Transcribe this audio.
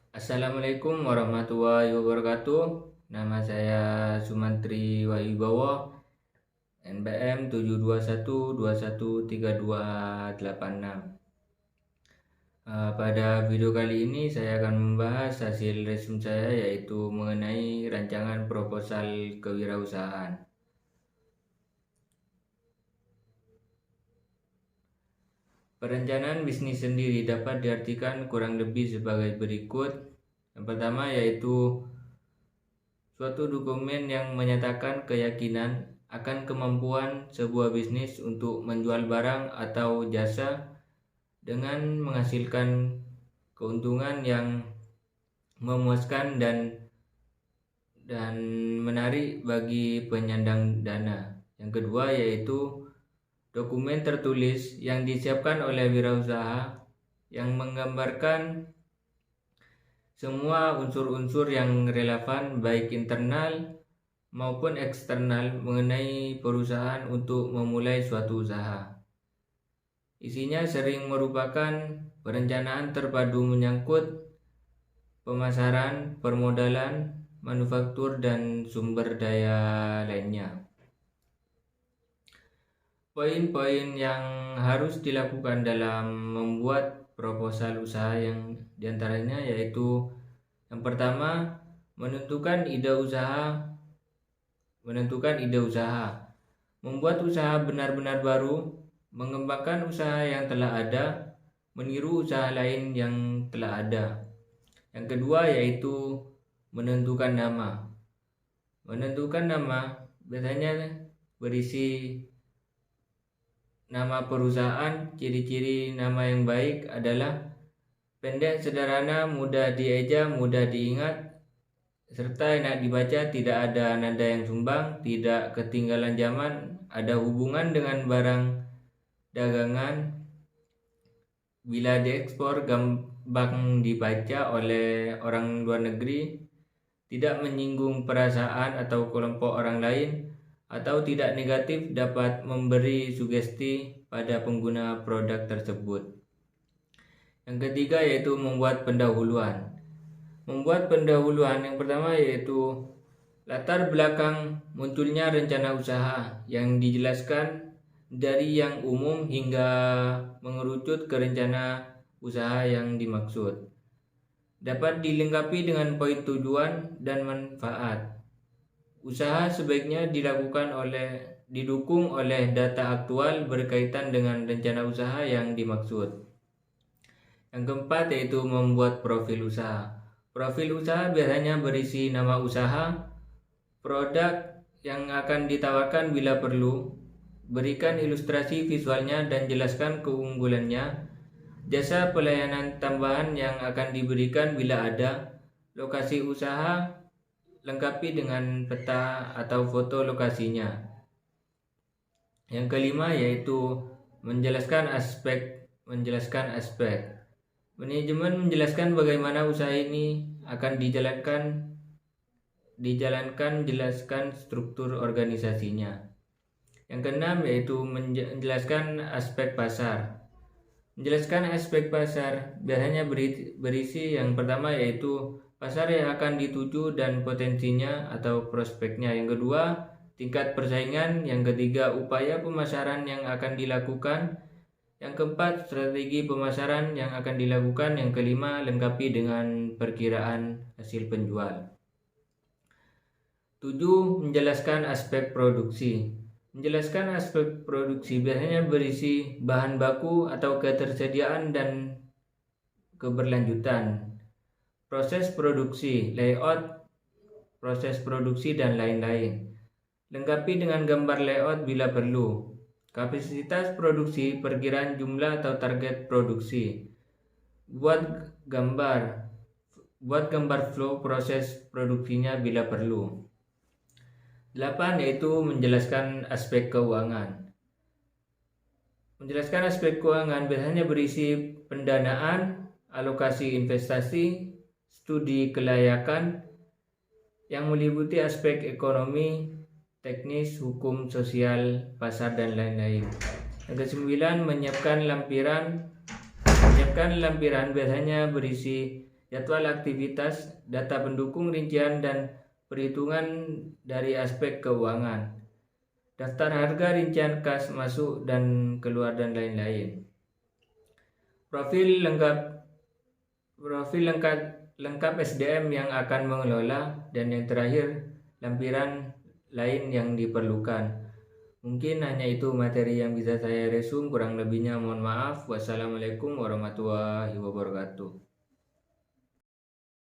Assalamualaikum warahmatullahi wabarakatuh. Nama saya Sumantri Wahyubowo, NPM 721213286. Pada video kali ini saya akan membahas hasil resume saya, yaitu mengenai rancangan proposal kewirausahaan. Perencanaan bisnis sendiri dapat diartikan kurang lebih sebagai berikut. Yang pertama yaitu suatu dokumen yang menyatakan keyakinan akan kemampuan sebuah bisnis untuk menjual barang atau jasa dengan menghasilkan keuntungan yang memuaskan dan menarik bagi penyandang dana. Yang kedua yaitu dokumen tertulis yang disiapkan oleh wirausaha yang menggambarkan semua unsur-unsur yang relevan baik internal maupun eksternal mengenai perusahaan untuk memulai suatu usaha. Isinya sering merupakan perencanaan terpadu menyangkut pemasaran, permodalan, manufaktur, dan sumber daya lainnya. Poin-poin yang harus dilakukan dalam membuat proposal usaha yang diantaranya yaitu yang pertama menentukan ide usaha, membuat usaha benar-benar baru, mengembangkan usaha yang telah ada, meniru usaha lain yang telah ada. Yang kedua yaitu menentukan nama. Menentukan nama biasanya berisi nama perusahaan. Ciri-ciri nama yang baik adalah pendek, sederhana, mudah dieja, mudah diingat, serta enak dibaca, tidak ada nada yang sumbang, tidak ketinggalan zaman, ada hubungan dengan barang dagangan, bila diekspor gampang dibaca oleh orang luar negeri, tidak menyinggung perasaan atau kelompok orang lain, atau tidak negatif, dapat memberi sugesti pada pengguna produk tersebut. Yang ketiga yaitu membuat pendahuluan. Membuat pendahuluan yang pertama yaitu latar belakang munculnya rencana usaha yang dijelaskan dari yang umum hingga mengerucut ke rencana usaha yang dimaksud. Dapat dilengkapi dengan poin tujuan dan manfaat. Usaha sebaiknya didukung oleh data aktual berkaitan dengan rencana usaha yang dimaksud. Yang keempat yaitu membuat profil usaha. Profil usaha biasanya berisi nama usaha, produk yang akan ditawarkan bila perlu, berikan ilustrasi visualnya dan jelaskan keunggulannya, jasa pelayanan tambahan yang akan diberikan bila ada, lokasi usaha lengkapi dengan peta atau foto lokasinya. Yang kelima yaitu menjelaskan aspek. Manajemen menjelaskan bagaimana usaha ini akan dijalankan, jelaskan struktur organisasinya. Yang keenam yaitu menjelaskan aspek pasar. Menjelaskan aspek pasar biasanya berisi yang pertama yaitu pasar yang akan dituju dan potensinya atau prospeknya. Yang kedua, tingkat persaingan. Yang ketiga, upaya pemasaran yang akan dilakukan. Yang keempat, strategi pemasaran yang akan dilakukan. Yang kelima, lengkapi dengan perkiraan hasil penjual. 7. Menjelaskan aspek produksi. Menjelaskan aspek produksi biasanya berisi bahan baku atau ketersediaan dan keberlanjutan, proses produksi, layout, proses produksi, dan lain-lain. Lengkapi dengan gambar layout bila perlu. Kapasitas produksi, perkiraan jumlah atau target produksi. Buat gambar flow proses produksinya bila perlu. 8. Yaitu menjelaskan aspek keuangan. Menjelaskan aspek keuangan biasanya berisi pendanaan, alokasi investasi, studi kelayakan yang meliputi aspek ekonomi, teknis, hukum, sosial, pasar, dan lain-lain. Yang ke-9, menyiapkan lampiran biasanya berisi jadwal aktivitas, data pendukung, rincian dan perhitungan dari aspek keuangan, daftar harga, rincian kas masuk dan keluar, dan lain-lain. Profil lengkap SDM yang akan mengelola, dan yang terakhir lampiran lain yang diperlukan. Mungkin hanya itu materi yang bisa saya resum, kurang lebihnya mohon maaf. Wassalamualaikum warahmatullahi wabarakatuh.